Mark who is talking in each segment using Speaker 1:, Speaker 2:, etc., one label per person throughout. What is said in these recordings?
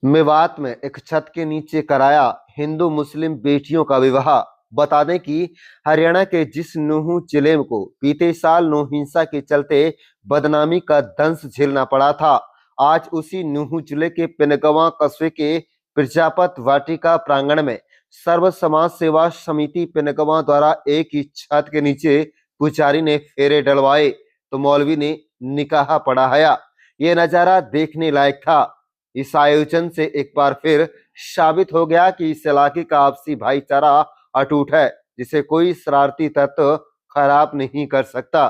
Speaker 1: मेवात में एक छत के नीचे कराया हिंदू मुस्लिम बेटियों का विवाह। बता दें कि हरियाणा के जिस नूंह जिले को बीते साल नौ हिंसा के चलते बदनामी का दंश झेलना पड़ा था, आज उसी नूंह जिले के पिनगवा कस्बे के प्रजापत वाटिका प्रांगण में सर्व समाज सेवा समिति पिनगवा द्वारा एक ही छत के नीचे पुजारी ने फेरे डलवाए तो मौलवी ने निकाह पढ़ाया। ये नजारा देखने लायक था। इस आयोजन से एक बार फिर साबित हो गया कि इस इलाके का आपसी भाईचारा अटूट है, जिसे कोई शरारती तत्व खराब नहीं कर सकता।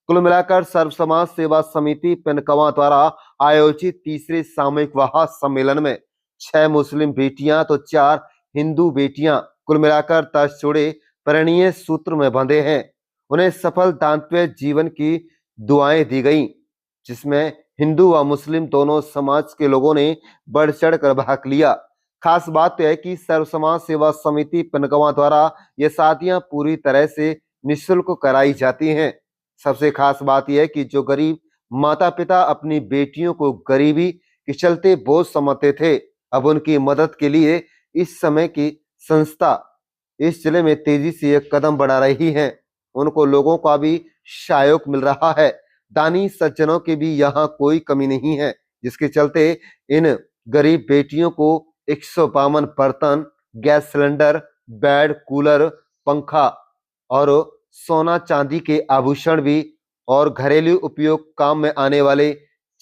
Speaker 1: कुल मिलाकर सर्व समाज सेवा समिति पिनकवा द्वारा आयोजित तीसरे सामूहिक विवाह सम्मेलन में 6 मुस्लिम बेटियां तो 4 हिंदू बेटियां कुल मिलाकर 10 जोड़े परिणीय सूत्र में बंधे हैं। उन्हें सफल दाम्पत्य जीवन की दुआएं दी गई, जिसमें हिंदू व मुस्लिम दोनों समाज के लोगों ने बढ़ चढ़ कर भाग लिया। खास बात यह है कि सर्व समाज सेवा समिति पिनगवा द्वारा ये शादियां पूरी तरह से निःशुल्क कराई जाती हैं। सबसे खास बात यह है कि जो गरीब माता पिता अपनी बेटियों को गरीबी के चलते बोझ समझते थे, अब उनकी मदद के लिए इस समय की संस्था इस जिले में तेजी से एक कदम बढ़ा रही है। उनको लोगों का भी सहयोग मिल रहा है। दानी सज्जनों की भी यहाँ कोई कमी नहीं है, जिसके चलते इन गरीब बेटियों को 152 बर्तन, गैस सिलेंडर, बेड, कूलर, पंखा और सोना चांदी के आभूषण भी और घरेलू उपयोग काम में आने वाले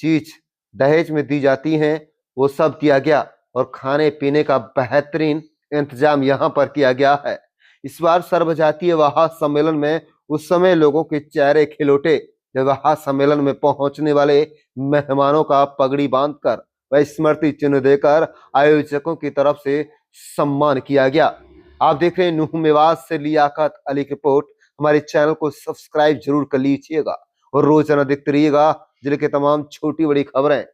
Speaker 1: चीज दहेज में दी जाती हैं, वो सब दिया गया और खाने पीने का बेहतरीन इंतजाम यहाँ पर किया गया है। इस बार सर्वजातीय विवाह सम्मेलन में उस समय लोगों के चेहरे खिल उठे जब विवाह सम्मेलन में पहुंचने वाले मेहमानों का पगड़ी बांधकर व स्मृति चिन्ह देकर आयोजकों की तरफ से सम्मान किया गया। आप देख रहे हैं नूंह मेवात से लियाकत अली की रिपोर्ट। हमारे चैनल को सब्सक्राइब जरूर कर लीजिएगा और रोजाना देखते रहिएगा जिले के तमाम छोटी बड़ी खबरें।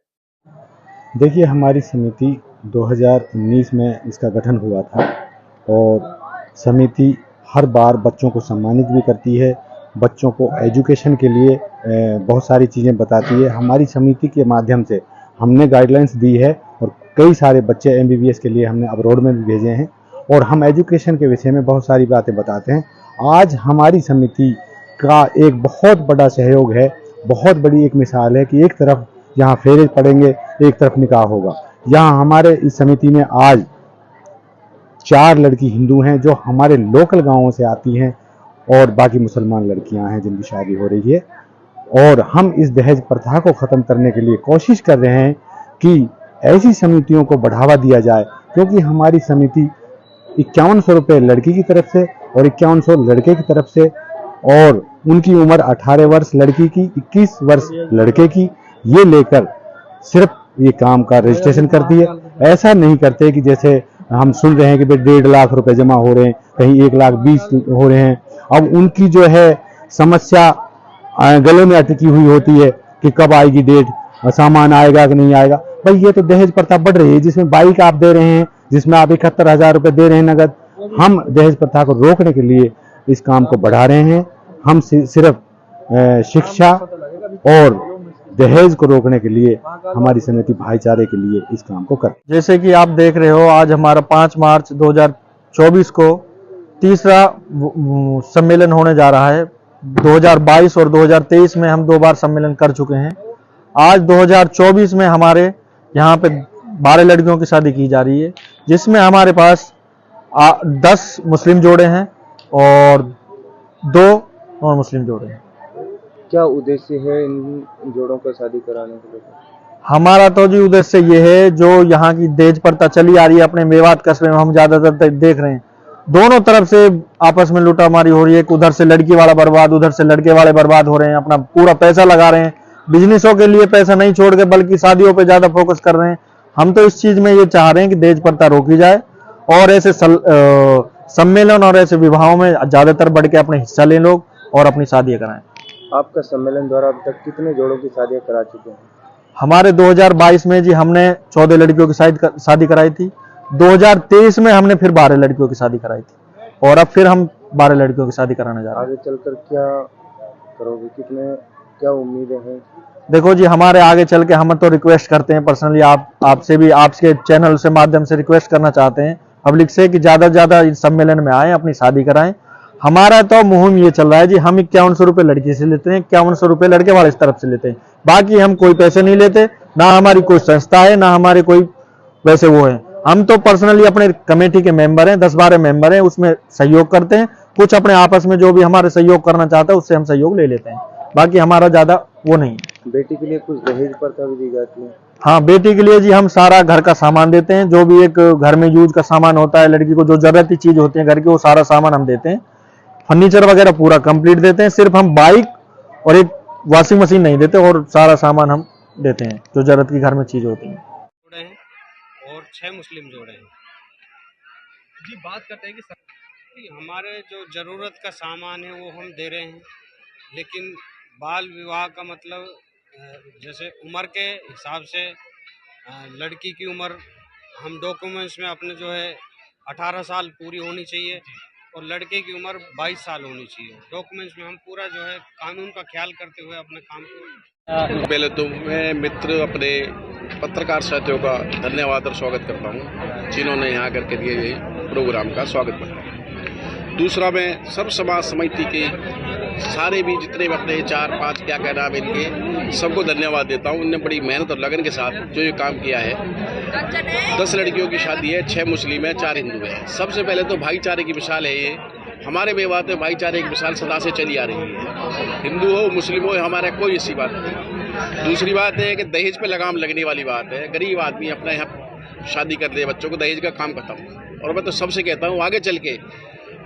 Speaker 2: देखिए, हमारी समिति 2019 में इसका गठन हुआ था और समिति हर बार बच्चों को सम्मानित भी करती है, बच्चों को एजुकेशन के लिए बहुत सारी चीज़ें बताती है। हमारी समिति के माध्यम से हमने गाइडलाइंस दी है और कई सारे बच्चे MBBS के लिए हमने अब्रॉड में भी भेजे हैं और हम एजुकेशन के विषय में बहुत सारी बातें बताते हैं। आज हमारी समिति का एक बहुत बड़ा सहयोग है, बहुत बड़ी एक मिसाल है कि एक तरफ यहाँ फेरे पड़ेंगे, एक तरफ निकाह होगा। यहाँ हमारे इस समिति में आज 4 लड़की हिंदू हैं जो हमारे लोकल गांवों से आती हैं और बाकी मुसलमान लड़कियां हैं जिनकी शादी हो रही है। और हम इस दहेज प्रथा को ख़त्म करने के लिए कोशिश कर रहे हैं कि ऐसी समितियों को बढ़ावा दिया जाए, क्योंकि हमारी समिति 5100 रुपये लड़की की तरफ से और 5100 लड़के की तरफ से और उनकी उम्र 18 वर्ष लड़की की, 21 वर्ष लड़के की, ये लेकर सिर्फ ये काम का रजिस्ट्रेशन करती है। ऐसा नहीं करते कि जैसे हम सुन रहे हैं कि भाई 1.5 लाख रुपए जमा हो रहे हैं, कहीं 1,20,000 हो रहे हैं। अब उनकी जो है समस्या गले में अटकी हुई होती है कि कब आएगी डेट, सामान आएगा कि नहीं आएगा। भाई ये तो दहेज प्रथा बढ़ रही है, जिसमें बाइक आप दे रहे हैं, जिसमें आप 71,000 रुपए दे रहे हैं नगद। हम दहेज प्रथा को रोकने के लिए इस काम को बढ़ा रहे हैं। हम सिर्फ शिक्षा और दहेज को रोकने के लिए हमारी समिति भाईचारे के लिए इस काम को कर।
Speaker 3: जैसे कि आप देख रहे हो, आज हमारा 5 मार्च 2024 को तीसरा सम्मेलन होने जा रहा है। 2022 और 2023 में हम 2 बार सम्मेलन कर चुके हैं। आज 2024 में हमारे यहाँ पे 12 लड़कियों की शादी की जा रही है, जिसमें हमारे पास 10 मुस्लिम जोड़े हैं और 2 नॉन मुस्लिम जोड़े हैं।
Speaker 4: क्या उद्देश्य है इन जोड़ों को शादी कराने के लिए?
Speaker 3: हमारा तो जी उद्देश्य ये है, जो यहाँ की दहेज प्रथा चली आ रही है अपने मेवात कस्बे में, हम ज्यादातर देख रहे हैं दोनों तरफ से आपस में लूटामारी हो रही है। उधर से लड़की वाला बर्बाद, उधर से लड़के वाले बर्बाद हो रहे हैं, अपना पूरा पैसा लगा रहे हैं, बिजनेसों के लिए पैसा नहीं छोड़ के बल्कि शादियों पे ज्यादा फोकस कर रहे हैं। हम तो इस चीज में ये चाह रहे हैं कि दहेज प्रथा रोकी जाए और ऐसे सम्मेलन और ऐसे विवाहों में ज्यादातर बढ़ के अपने हिस्सा लें लोग और अपनी शादियां कराएं।
Speaker 4: आपका सम्मेलन द्वारा अब तक कितने जोड़ों की शादियां करा चुके हैं?
Speaker 3: हमारे 2022 में जी हमने 14 लड़कियों की शादी कराई थी। 2023 में हमने फिर 12 लड़कियों की शादी कराई थी और अब फिर हम 12 लड़कियों की शादी कराने जा रहे हैं।
Speaker 4: आगे चलकर क्या करोगे, क्या उम्मीदें हैं?
Speaker 3: देखो जी, हमारे आगे चल के हम तो रिक्वेस्ट करते हैं पर्सनली, आपसे भी, आपके चैनल से माध्यम से रिक्वेस्ट करना चाहते हैं पब्लिक से कि ज्यादा से ज्यादा इस सम्मेलन में आए, अपनी शादी कराएं। हमारा तो मुहिम ये चल रहा है जी, हम 5100 रुपये लड़की से लेते हैं, 5100 रुपये लड़के वाले इस तरफ से लेते हैं, बाकी हम कोई पैसे नहीं लेते, ना हमारी कोई संस्था है, ना हमारे कोई वैसे वो है। हम तो पर्सनली अपने कमेटी के मेंबर हैं, 10-12 मेंबर हैं, उसमें सहयोग करते हैं, कुछ अपने आपस में जो भी हमारे सहयोग करना चाहता है उससे हम सहयोग ले लेते हैं, बाकी हमारा ज्यादा वो नहीं है।
Speaker 4: बेटी के लिए कुछ दहेज प्रथा भी दी जाती है?
Speaker 3: हाँ, बेटी के लिए जी हम सारा घर का सामान देते हैं, जो भी एक घर में यूज का सामान होता है, लड़की को जो जरूरत की चीज होती है घर की, वो सारा सामान हम देते हैं, फर्नीचर वगैरह पूरा कंप्लीट देते हैं। सिर्फ हम बाइक और एक वॉशिंग मशीन नहीं देते, और सारा सामान हम देते हैं जो जरूरत की घर में चीज होती है।
Speaker 5: जोड़े हैं और 6 मुस्लिम जोड़े हैं जी। बात करते हैं कि हमारे जो ज़रूरत का सामान है वो हम दे रहे हैं, लेकिन बाल विवाह का मतलब जैसे उम्र के हिसाब से लड़की की उम्र हम डॉक्यूमेंट्स में अपने जो है 18 साल पूरी होनी चाहिए और लड़के की उम्र 22 साल होनी चाहिए। डॉक्यूमेंट्स में हम पूरा जो है कानून का ख्याल करते हुए अपने काम को।
Speaker 6: पहले तो मैं मित्र अपने पत्रकार साथियों का धन्यवाद और स्वागत करता हूँ, जिन्होंने यहाँ करके दिए गए प्रोग्राम का स्वागत बनाया। दूसरा, मैं सब समाज समिति के सारे भी जितने भी अपने 4-5 क्या कहना है इनके सबको धन्यवाद देता हूँ। उनने बड़ी मेहनत और लगन के साथ जो ये काम किया है। 10 लड़कियों की शादी है, 6 मुस्लिम है, 4 हिंदू है। सबसे पहले तो भाईचारे की मिसाल है ये। हमारे मेवात में भाईचारे की मिसाल सदा से चली आ रही है, हिंदू हो मुस्लिम हो, हमारा कोई ऐसी बात नहीं। दूसरी बात है कि दहेज पे लगाम लगने वाली बात है। गरीब आदमी अपने यहाँ शादी कर दे बच्चों को, दहेज का काम खत्म। और मैं तो सबसे कहता हूँ आगे चल के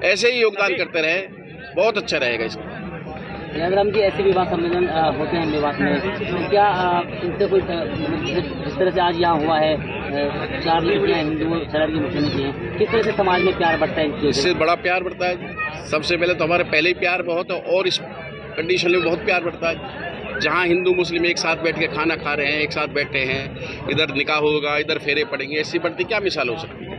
Speaker 6: ऐसे ही योगदान करते रहे, बहुत अच्छा रहेगा इसका।
Speaker 7: जयराम जी, ऐसे विवाह सम्मेलन होते हैं मेवात में, तो क्या इनसे कोई जिस तरह से आज यहाँ हुआ है, 4 लड़कियाँ हिंदू 6 लड़की मुस्लिम की हैं, किस तरह से समाज में प्यार बढ़ता है?
Speaker 6: इससे बड़ा प्यार बढ़ता है। सबसे पहले तो हमारे पहले ही प्यार बहुत है और इस कंडीशन में बहुत प्यार बढ़ता है। जहाँ हिंदू मुस्लिम एक साथ बैठ के खाना खा रहे हैं, एक साथ बैठे हैं, इधर निकाह होगा, इधर फेरे पड़ेंगे, ऐसी बढ़ती क्या मिसाल हो सकती है?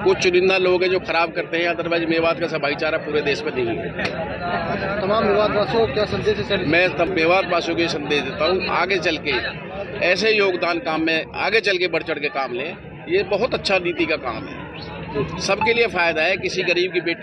Speaker 6: कुछ चुनिंदा लोग हैं जो खराब करते हैं, अदरवाइज मेवात का सब भाईचारा पूरे देश में नहीं है।
Speaker 8: तमाम मेवात वासियों को क्या संदेश है सर?
Speaker 6: मैं तब मेवात वासियों को संदेश देता हूँ, आगे चल के ऐसे योगदान काम में आगे चल के बढ़ चढ़ के काम लें। ये बहुत अच्छा नीति का काम है, सबके लिए फायदा है। किसी गरीब की बेटी